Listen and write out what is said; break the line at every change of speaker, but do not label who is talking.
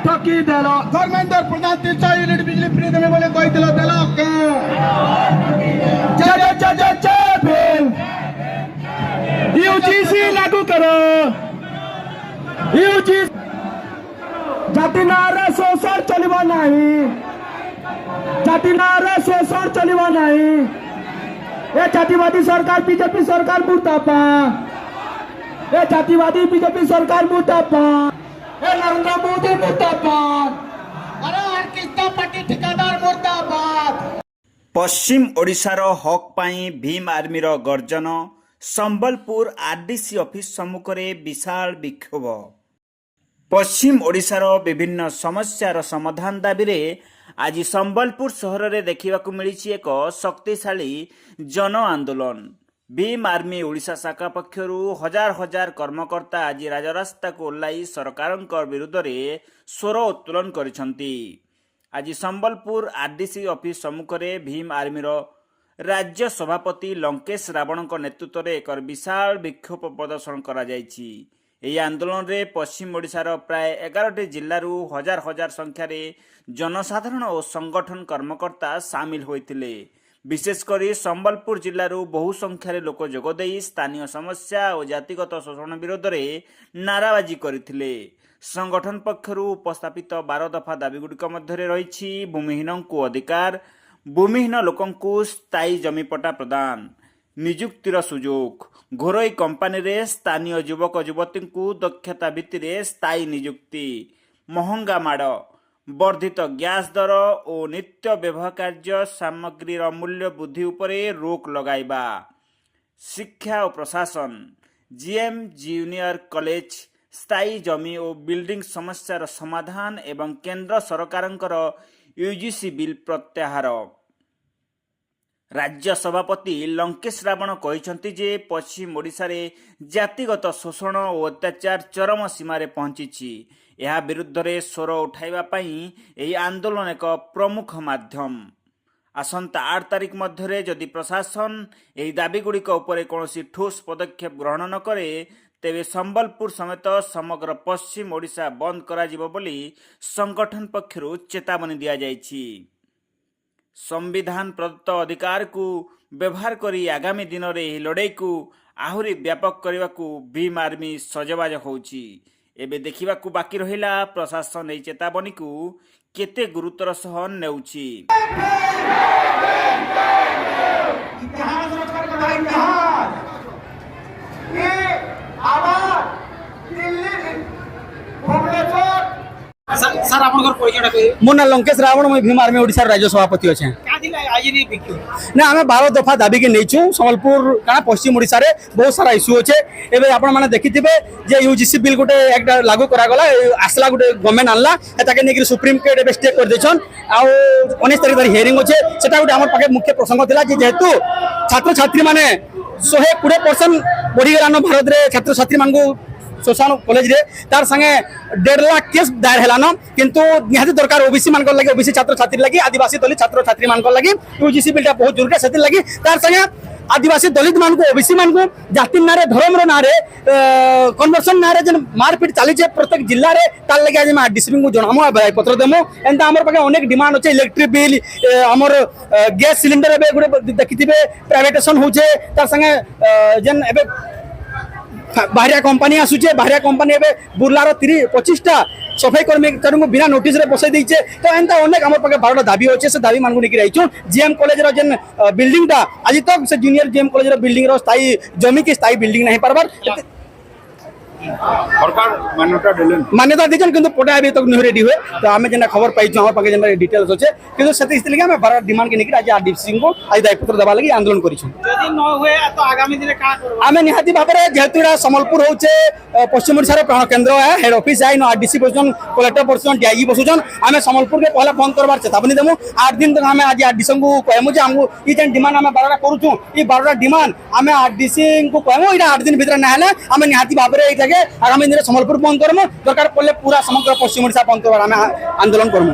ठकी देल धर्मेंद्र प्रधान 300 यूनिट बिजली फ्री देवे बोले कही दिल यूजीसी लागू करो यूजीसी जाति नारे शोषण चलिबा नहीं जाति नारे शोषण चलिबा नहीं ये जातिवादी सरकार बीजेपी सरकार मुर्दाबा ये जातिवादी बीजेपी सरकार मुर्दाबा ये नरेंद्र मोदी मुर्दाबाद अरे हर किस्ता पार्टी ठिकादार मुर्दाबाद।
पश्चिम ओडिशार हक पाई भीम आर्मीर गर्जन संबलपुर आरडीसी ऑफिस सम्मुखरे विशाल विक्षोभ। पश्चिम ओडिशार विभिन्न समस्यार समाधान दाबी रे आज संबलपुर सहर में देखा मिली एक शक्तिशाली जन आंदोलन। भीम आर्मी ओडिशा शाखा पक्षरु हजार हजार कर्मकर्ता आज राजरास्ता को ओह्लाई सरकार विरुद्ध में स्वर उत्तोलन करिसेंती। आज संबलपुर आरडीसी ऑफिस सम्मुखरे भीम आर्मीर राज्य सभापति लंकेश रावण नेतृत्व में एक विशाल विक्षोभ प्रदर्शन करा जायछि। ଏହି ଆନ୍ଦୋଳନରେ ପଶ୍ଚିମ ଓଡ଼ିଶାର ପ୍ରାୟ 11ଟି ଜିଲ୍ଲାରୁ ହଜାର ହଜାର ସଂଖ୍ୟାରେ ଜନସାଧାରଣ ଓ ସଂଗଠନ କର୍ମକର୍ତ୍ତା ସାମିଲ ହୋଇଥିଲେ। ବିଶେଷ କରି ସମ୍ବଲପୁର ଜିଲ୍ଲାରୁ ବହୁ ସଂଖ୍ୟାରେ ଲୋକ ଯୋଗଦେଇ ସ୍ଥାନୀୟ ସମସ୍ୟା ଓ ଜାତିଗତ ଶୋଷଣ ବିରୋଧରେ ନାରାବାଜି କରିଥିଲେ। ସଂଗଠନ ପକ୍ଷରୁ ଉପସ୍ଥାପିତ 12 ଦଫା ଦାବିଗୁଡ଼ିକ ମଧ୍ୟରେ ରହିଛି ଭୂମିହୀନଙ୍କୁ ଅଧିକାର, ଭୂମିହୀନ ଲୋକଙ୍କୁ ସ୍ଥାୟୀ ଜମିପଟା ପ୍ରଦାନ, निजुक्तिर सुजोग, घोरोई कंपानी रे स्थानीय युवक युवती को दक्षता भित्ति स्थायी निजुक्ति, महंगा माड़, वर्धित गैस दर और नित्य व्यवहार्य सामग्री मूल्य वृद्धि उपरे रोक लगाइबा, शिक्षा और प्रशासन, जीएम जूनियर कॉलेज, स्थायी जमी और बिल्डिंग समस्यार समाधान एवं केंद्र सरकारंकर यूजीसी बिल प्रत्याहार। राज्य सभापति लंकेश रावण कहते जे पश्चिम ओडिशा रे जातिगत शोषण और अत्याचार चरम सीमार पहुंची। यह विरुद्ध रे स्वर उठाइबा पई एही आंदोलन एक प्रमुख माध्यम। आसंता 8 तारिख मध्य जदि प्रशासन एही दाबीगुड़िक उपरे कौनसी ठोस पदक्षेप ग्रहण न करे तेबे संबलपुर समेत समग्र पश्चिम ओडिशा बंद करा जिवो बोली संगठन पक्षरु चेतावनी दिया जायछि। संविधान प्रदत्त अधिकार को व्यवहार करी आगामी दिन में लड़ाई को आहुरी व्यापक करने को भीम आर्मी सजबाज होउछि। एबे देखिबा को बाकी रहिला प्रशासन ए चेतावनी को केते गुरुतर सह नेउछि।
सर आपनकर परिचयटा कहि।
मो ना लंकेश रावण, मैं भीम आर्मी ओडिशा राज्य सभापति अच्छे।
आज
ना आम 12 दफा दाबी के नहीं संबलपुर क्या पश्चिम ओडिशा रे बहुत सारा इश्यू अच्छे। एवं आपण मैंने देखिथे जे यूजीसी बिल गोटे एक लागू करागला आसला गोटे गवर्नमेंट आनला नहीं सुप्रीम कोर्ट एवं स्टे कर देछन आ 19 तारिख हियरिंग अच्छे। सेटा गोटे आम पाखे मुख्य प्रसंग थिला जेहेतु छात्र छात्री माने 120% बढ़ीगलान भारत रे छात्र छात्री मान शोषण कॉलेज रे तार संगे 1.5 लाख केस दायर हेलान किंतु निहाती दरकार ओबीसी मान लगे ओबीसी छात्र छात्री लगी आदिवासी दलित छात्र छात्री मान लगी यूजीसी बिलटा बहुत जरूरी से लगी तार संगे आदिवासी दलित मान को ओबीसी मान को जाति नारे धर्म नारे कन्वर्सन नारे जन मारपीट चली प्रत्येक जिल्ला रे तार लगे आज आरडीसी को जणामु पत्र देमु एंता हमर पाके अनेक डिमांड होचे। इलेक्ट्रिक बिल हमर गैस सिलिंडर एबे गुडे देखिथिबे प्राइवेटाइजेशन होचे तार संगे जन एबे बाहरिया कंपनी आसुचे बाहरिया कंपनी एबे बुर्लार 30-25टा सफाई कर्मचारी को बिना नोटिस रे बसई देइचे। तो एंता अनेक हमर पाके 12टा दाबी होचे से दाबी मान को निकि रहिछु। जीएम कॉलेज रो जन बिल्डिंग टा आज तक से जूनियर जीएम कॉलेज रो बिल्डिंग रो स्थायी जमी की स्थायी बिल्डिंग नहीं पारबार
सरकार
मान्यता दीजन किंतु पटा अभी तक नहीं रेडी हुए। तो आम जेना खबर पाइछु हमर पाके जेना डिटेल्स होचे किंतु सेति इसलिए हम 12 डिमांड के निकि आज आरडीसी को आज दायपत्र देबा लागि आंदोलन करिछु।
यदि न हुए तो आगामी दिन का करबो
आमे निहाती भाबरे जेहेतु संबलपुर होचे पश्चिम ओडिसा रो प्राण केंद्र है हेड ऑफिस है नो आरडीसी बसुन कलेक्टर बसुन डीआईजी बसुन आमे संबलपुर के पहला बंद करबार चेतावनी देमु। 8 दिन तक आमे आज आरडीसी को कहमु जे हमहु ई जेन डिमांड आमे 12टा करूछु ई 12टा डिमांड आमे आरडीसी को कहमु इटा 8 दिन भीतर ना हले आमे निहाती भाबरे ई जगह आगामी दिन संबलपुर बंद करमु दरकार पड़ले पूरा समग्र पश्चिम ओडिशा बंद करबार आमे आंदोलन करमु।